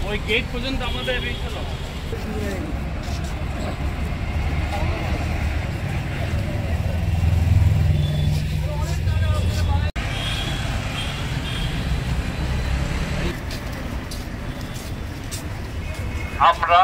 ওই গেট পর্যন্ত আমাদের আমরা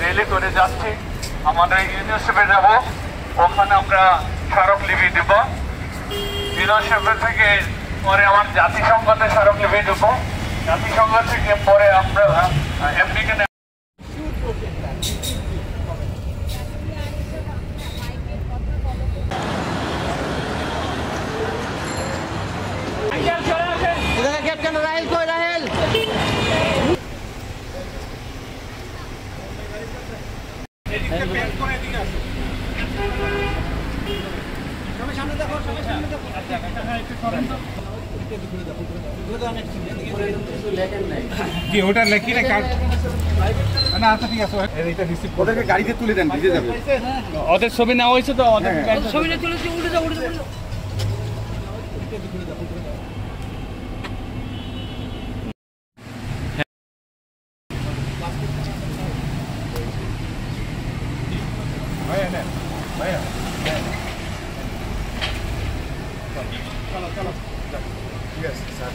রেলে করে যাচ্ছি, আমাদের ইউনিভার্সিটিতে যাব, ওখানে আমরা স্মারকলিপি দেব। ইউনিভার্সিটি থেকে পরে আমার জাতিসংঘতে স্মারকলিপি দেব, জাতিসংঘ থেকে পরে আমরা আমেরিকান কি ওটা লেখি না কার্ড না? আচ্ছা ঠিক আছে, এটা রিসিভ ওদেরকে গাড়িতে তুলে দেন, ভিজে যাবে। ওদের ছবি নেওয়া হয়েছে তো, ওদের ছবিটা তুলেছি। উঠে যাও, উঠে যাও। ভাইয়া না ভাইয়া, চলো চলো, ঠিক আছে স্যার।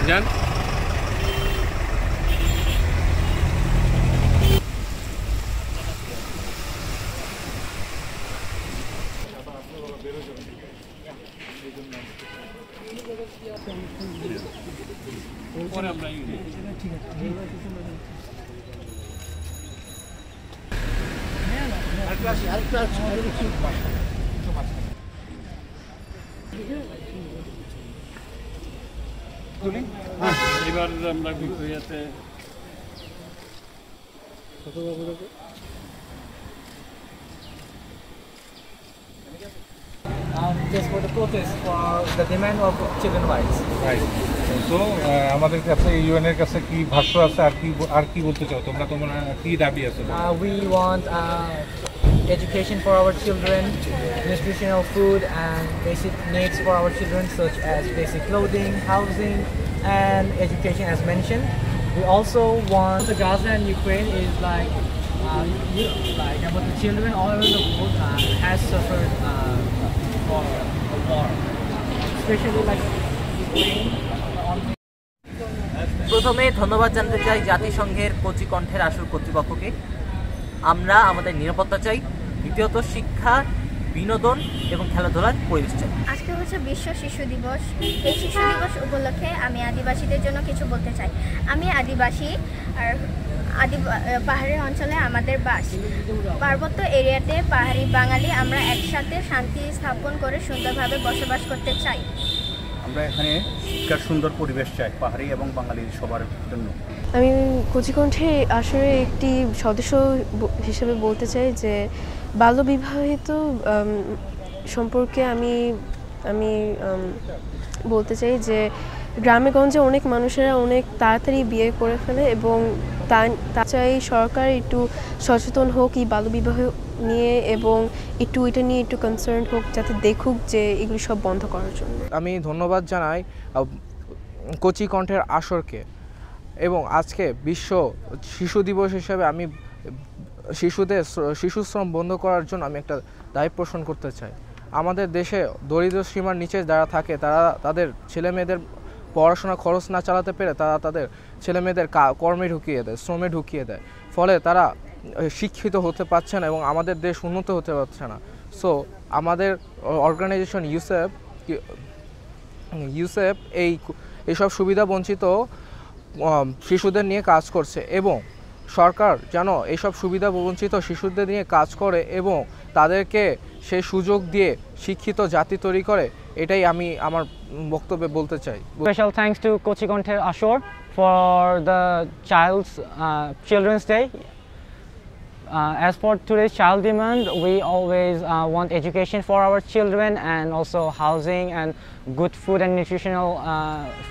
যান পরে আমরা ঠিক আছে। এবার আমরা ভিক্টোরিয়াতে just for the protest for the demand of children's rights. Right. So আমাদের কাছে ইউএন এর কাছে কি ভাষ্য আছে, আর কি বলতে চাও তোমরা? তোমরা কি দাবি আছে? We want education for our children, nutritional food and basic needs for our children such as basic clothing, housing and education as mentioned. We also want the Gaza and Ukraine is like about the children all over the world has suffered for a war, especially like Ukraine. প্রথমে ধন্যবাদ জানাতে চাই জাতিসংঘের কোচি কণ্ঠের আসল কর্তৃপক্ষকে। আমরা আমাদের নিরাপত্তা চাই, দ্বিতীয়ত শিক্ষা, বিনোদন এবং খেলাধুলার পরিবেশ চাই। আজকে হচ্ছে বিশ্ব শিশু দিবস। এই শিশু দিবস উপলক্ষে আমি আদিবাসীদের জন্য কিছু বলতে চাই। আমি আদিবাসী, আর পাহাড়ি অঞ্চলে আমাদের বাস। পার্বত্য এরিয়াতে পাহাড়ি বাঙালি আমরা একসাথে শান্তি স্থাপন করে সুন্দরভাবে বসবাস করতে চাই। আমরা এখানে শিক্ষার সুন্দর পরিবেশ চাই পাহাড়ি এবং বাঙালির সবার জন্য। আমি কোচিকণ্ঠে আসলে একটি সদস্য হিসেবে বলতে চাই যে বাল্যবিবাহিত সম্পর্কে আমি বলতে চাই যে গ্রামে গঞ্জে অনেক মানুষেরা অনেক তাড়াতাড়ি বিয়ে করে ফেলে এবং তা চাই সরকার একটু সচেতন হোক এই বাল্যবিবাহ নিয়ে এবং এটা নিয়ে একটু কনসার্ন হোক, যাতে দেখুক যে এগুলি সব বন্ধ করার জন্য। আমি ধন্যবাদ জানাই কোচি কণ্ঠের আসরকে এবং আজকে বিশ্ব শিশু দিবস হিসেবে আমি শিশু শ্রম বন্ধ করার জন্য আমি একটা দায়ী পোষণ করতে চাই। আমাদের দেশে দরিদ্র সীমার নিচে যারা থাকে তারা তাদের ছেলেমেয়েদের পড়াশোনা খরচ না চালাতে পেরে তারা তাদের ছেলেমেয়েদের কর্মে ঢুকিয়ে দেয়, শ্রমে ঢুকিয়ে দেয়, ফলে তারা শিক্ষিত হতে পারছে না এবং আমাদের দেশ উন্নত হতে পারছে না। সো আমাদের অর্গানাইজেশন ইউসেফ এইসব সুবিধা বঞ্চিত শিশুদের নিয়ে কাজ করছে এবং সরকার যেন এইসব সুবিধা বঞ্চিত শিশুদের নিয়ে কাজ করে এবং তাদেরকে সেই সুযোগ দিয়ে শিক্ষিত জাতি তৈরি করে, এটাই আমি আমার বক্তব্যে বলতে চাই। Special thanks to Kochi Konthe Ashur for the Children's Day. As for today's child demand, we always want education for our children and also housing and good food and nutritional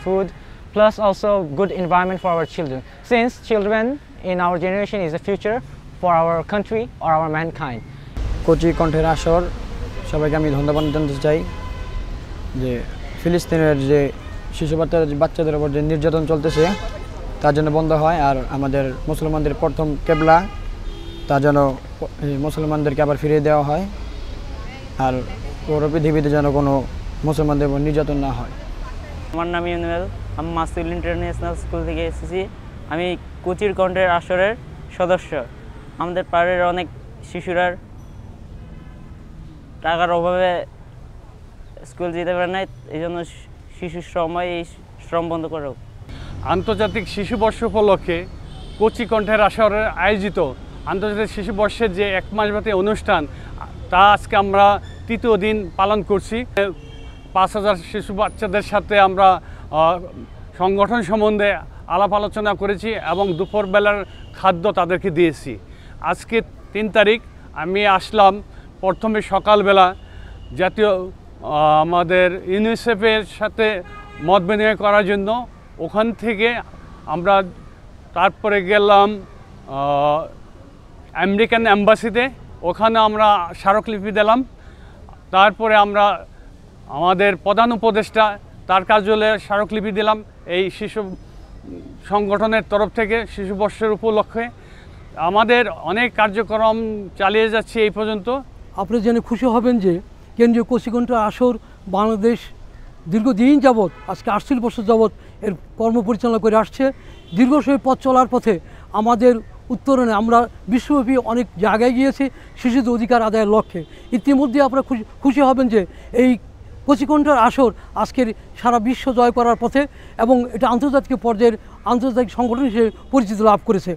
food, plus also good environment for our children. Since children in our generation is the future for our country or our mankind. Kochi কণ্ঠের আসর সবাইকে আমি ধন্যবাদ জানাতে চাই যে ফিলিস্তিনের যে শিশু বাচ্চাদের উপর যে নির্যাতন চলতেছে তার জন্য বন্ধ হয়, আর আমাদের মুসলমানদের প্রথম কেবলা তা যেন মুসলমানদেরকে আবার ফিরিয়ে দেওয়া হয়, আর পুরো পৃথিবীতে যেন কোনো মুসলমানদের উপর নির্যাতন না হয়। আমার নাম ইউনুয়েল, আমি মাসুল ইন্টারন্যাশনাল স্কুল থেকে এসেছি। আমি কোচির কণ্ঠের আসরের সদস্য। আমাদের পাড়ার অনেক শিশুরা টাকার অভাবে স্কুল যেতে পারে না, এই জন্য শিশুর সময় এই শ্রম বন্ধ করা। আন্তর্জাতিক শিশু বর্ষ উপলক্ষে কোচি কণ্ঠের আসরের আয়োজিত আন্তর্জাতিক শিশু বর্ষের যে 1 মাসব্যাপী অনুষ্ঠান, তা আজকে আমরা 3য় দিন পালন করছি। 5000 শিশু বাচ্চাদের সাথে আমরা সংগঠন সম্বন্ধে আলাপ আলোচনা করেছি এবং দুপুরবেলার খাদ্য তাদেরকে দিয়েছি। আজকে 3 তারিখ আমি আসলাম প্রথমে সকালবেলা জাতীয় আমাদের ইউনিসেফের সাথে মত বিনিময় করার জন্য। ওখান থেকে আমরা তারপরে গেলাম আমেরিকান এম্বাসিতে, ওখানে আমরা স্মারকলিপি দিলাম। তারপরে আমরা আমাদের প্রধান উপদেষ্টা তার কার্যালয়ে স্মারকলিপি দিলাম এই শিশু সংগঠনের তরফ থেকে শিশু বর্ষের উপলক্ষে। আমাদের অনেক কার্যক্রম চালিয়ে যাচ্ছে এই পর্যন্ত। আপনি জেনে খুশি হবেন যে কেন্দ্রীয় কোচি কণ্ঠের আসর বাংলাদেশ দীর্ঘদিন যাবৎ, আজকে 48 বছর যাবৎ এর কর্ম পরিচালনা করে আসছে। দীর্ঘসময় পথ চলার পথে আমাদের উত্তরণে আমরা বিশ্বব্যাপী অনেক জায়গায় গিয়েছি শিশুদের অধিকার আদায়ের লক্ষ্যে। ইতিমধ্যে আপনারা খুশি হবেন যে এই কোচি কণ্ঠের আসর আজকের সারা বিশ্ব জয় করার পথে এবং এটা আন্তর্জাতিক পর্যায়ের আন্তর্জাতিক সংগঠন হিসেবে পরিচিতি লাভ করেছে।